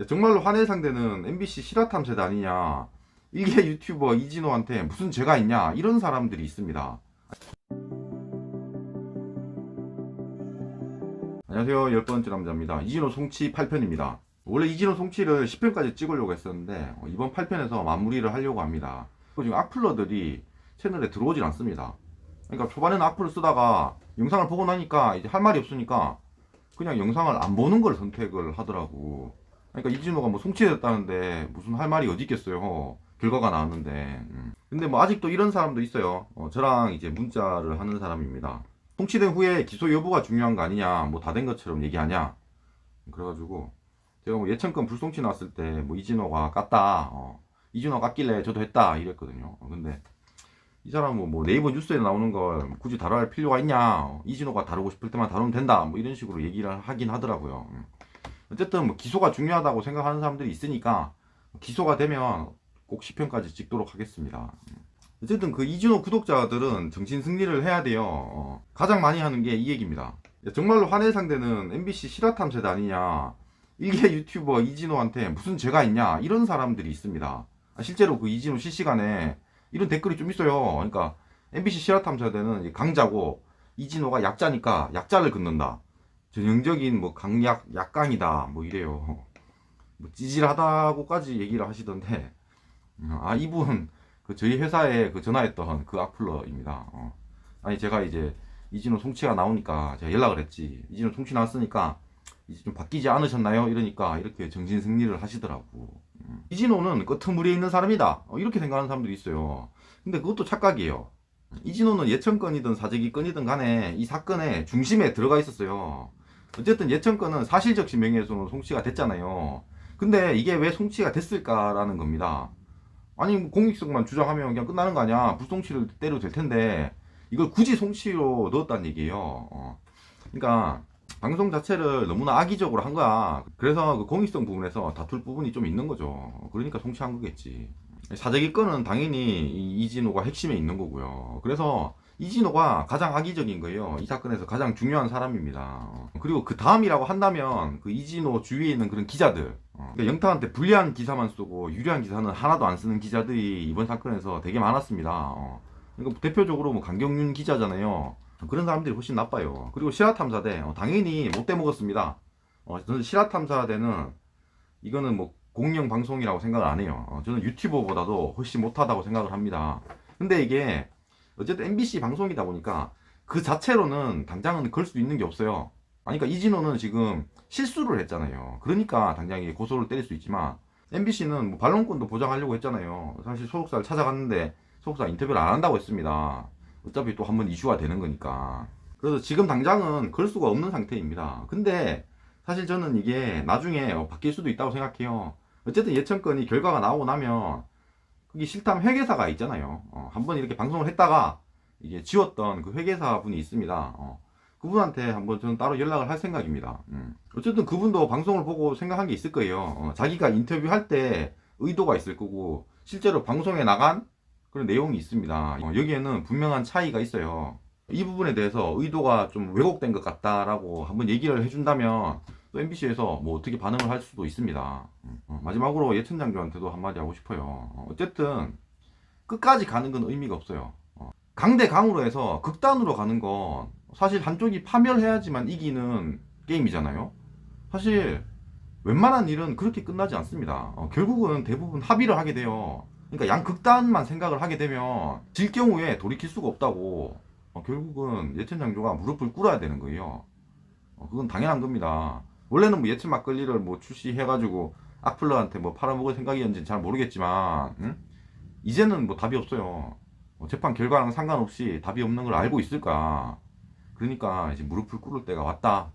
정말로 화낼 상대는 MBC 실화탐 세대 아니냐, 일개 유튜버 이진호한테 무슨 죄가 있냐, 이런 사람들이 있습니다. 안녕하세요. 10번째 남자입니다. 이진호 송치 8편입니다. 원래 이진호 송치를 10편까지 찍으려고 했었는데 이번 8편에서 마무리를 하려고 합니다. 지금 악플러들이 채널에 들어오질 않습니다. 그러니까 초반에는 악플을 쓰다가 영상을 보고 나니까 이제 할 말이 없으니까 그냥 영상을 안 보는 걸 선택을 하더라고. 그러니까 이진호가 뭐 송치됐다는데 무슨 할 말이 어디 있겠어요. 결과가 나왔는데. 근데 뭐 아직도 이런 사람도 있어요. 저랑 이제 문자를 하는 사람입니다. 송치된 후에 기소 여부가 중요한 거 아니냐, 뭐 다 된 것처럼 얘기하냐. 그래가지고 제가 뭐 예천건 불송치 나왔을 때 뭐 이진호가 깠다, 이진호가 깠길래 저도 했다 이랬거든요. 근데 이 사람은 뭐 네이버 뉴스에 나오는 걸 굳이 다뤄야 할 필요가 있냐, 이진호가 다루고 싶을 때만 다루면 된다, 뭐 이런 식으로 얘기를 하긴 하더라고요. 어쨌든 뭐 기소가 중요하다고 생각하는 사람들이 있으니까 기소가 되면 꼭 10편까지 찍도록 하겠습니다. 어쨌든 그 이진호 구독자들은 정신 승리를 해야 돼요. 가장 많이 하는 게 이 얘기입니다. 정말로 화낼 상대는 MBC 실화탐 세대 아니냐, 일개 유튜버 이진호한테 무슨 죄가 있냐, 이런 사람들이 있습니다. 실제로 그 이진호 실시간에 이런 댓글이 좀 있어요. 그러니까 MBC 실화탐 세대는 강자고 이진호가 약자니까 약자를 긋는다, 전형적인 뭐 강약 약강이다, 뭐 이래요. 뭐 찌질하다고까지 얘기를 하시던데, 이분 그 저희 회사에 그 전화했던 그 악플러입니다. 아니 제가 이제 이진호 송치가 나오니까 제가 연락을 했지. 이진호 송치 나왔으니까 이제 좀 바뀌지 않으셨나요? 이러니까 이렇게 정신 승리를 하시더라고. 이진호는 끄트머리에 있는 사람이다, 이렇게 생각하는 사람들이 있어요. 근데 그것도 착각이에요. 이진호는 예천건이든 사재기건이든 간에 이 사건의 중심에 들어가 있었어요. 어쨌든 예천건은 사실적시 명예훼손으로 송치가 됐잖아요. 근데 이게 왜 송치가 됐을까라는 겁니다. 아니 뭐 공익성만 주장하면 그냥 끝나는 거 아니야. 불송치를 때려도 될 텐데 이걸 굳이 송치로 넣었다는 얘기예요. 그러니까 방송 자체를 너무나 악의적으로 한 거야. 그래서 그 공익성 부분에서 다툴 부분이 좀 있는 거죠. 그러니까 송치한 거겠지. 사재기 건은 당연히 이진호가 핵심에 있는 거고요. 그래서 이진호가 가장 악의적인 거예요. 이 사건에서 가장 중요한 사람입니다. 그리고 그 다음이라고 한다면 그 이진호 주위에 있는 그런 기자들, 그러니까 영탁한테 불리한 기사만 쓰고 유리한 기사는 하나도 안 쓰는 기자들이 이번 사건에서 되게 많았습니다. 그러니까 대표적으로 뭐 강경윤 기자잖아요. 그런 사람들이 훨씬 나빠요. 그리고 실화탐사대, 당연히 못돼 먹었습니다. 저는 실화탐사대는 이거는 뭐 공영 방송이라고 생각을 안 해요. 저는 유튜버보다도 훨씬 못하다고 생각을 합니다. 근데 이게 어쨌든 MBC 방송이다 보니까 그 자체로는 당장은 걸 수 있는 게 없어요. 아니, 그러니까 이진호는 지금 실수를 했잖아요. 그러니까 당장 고소를 때릴 수 있지만 MBC는 뭐 반론권도 보장하려고 했잖아요. 사실 소속사를 찾아갔는데 소속사 인터뷰를 안 한다고 했습니다. 어차피 또 한번 이슈가 되는 거니까. 그래서 지금 당장은 걸 수가 없는 상태입니다. 근데 사실 저는 이게 나중에 바뀔 수도 있다고 생각해요. 어쨌든 예천건이 결과가 나오고 나면 그게 실탐 회계사가 있잖아요. 한번 이렇게 방송을 했다가 이게 지웠던 그 회계사 분이 있습니다. 그분한테 한번 저는 따로 연락을 할 생각입니다. 어쨌든 그분도 방송을 보고 생각한 게 있을 거예요. 자기가 인터뷰할 때 의도가 있을 거고 실제로 방송에 나간 그런 내용이 있습니다. 여기에는 분명한 차이가 있어요. 이 부분에 대해서 의도가 좀 왜곡된 것 같다라고 한번 얘기를 해준다면 또 MBC에서 뭐 어떻게 반응을 할 수도 있습니다. 마지막으로 예천장교한테도 한마디 하고 싶어요. 어쨌든 끝까지 가는 건 의미가 없어요. 강대강으로 해서 극단으로 가는 건 사실 한쪽이 파멸해야지만 이기는 게임이잖아요. 사실 웬만한 일은 그렇게 끝나지 않습니다. 결국은 대부분 합의를 하게 돼요. 그러니까 양극단만 생각을 하게 되면 질 경우에 돌이킬 수가 없다고. 결국은 예천장교가 무릎을 꿇어야 되는 거예요. 그건 당연한 겁니다. 원래는 뭐 예천 막걸리를 뭐 출시해가지고 악플러한테 뭐 팔아먹을 생각이었는지 잘 모르겠지만, 이제는 뭐 답이 없어요. 재판 결과랑 상관없이 답이 없는 걸 알고 있을까. 그러니까 이제 무릎을 꿇을 때가 왔다,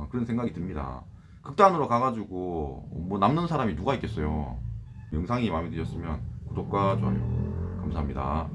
그런 생각이 듭니다. 극단으로 가가지고 뭐 남는 사람이 누가 있겠어요. 영상이 마음에 드셨으면 구독과 좋아요 감사합니다.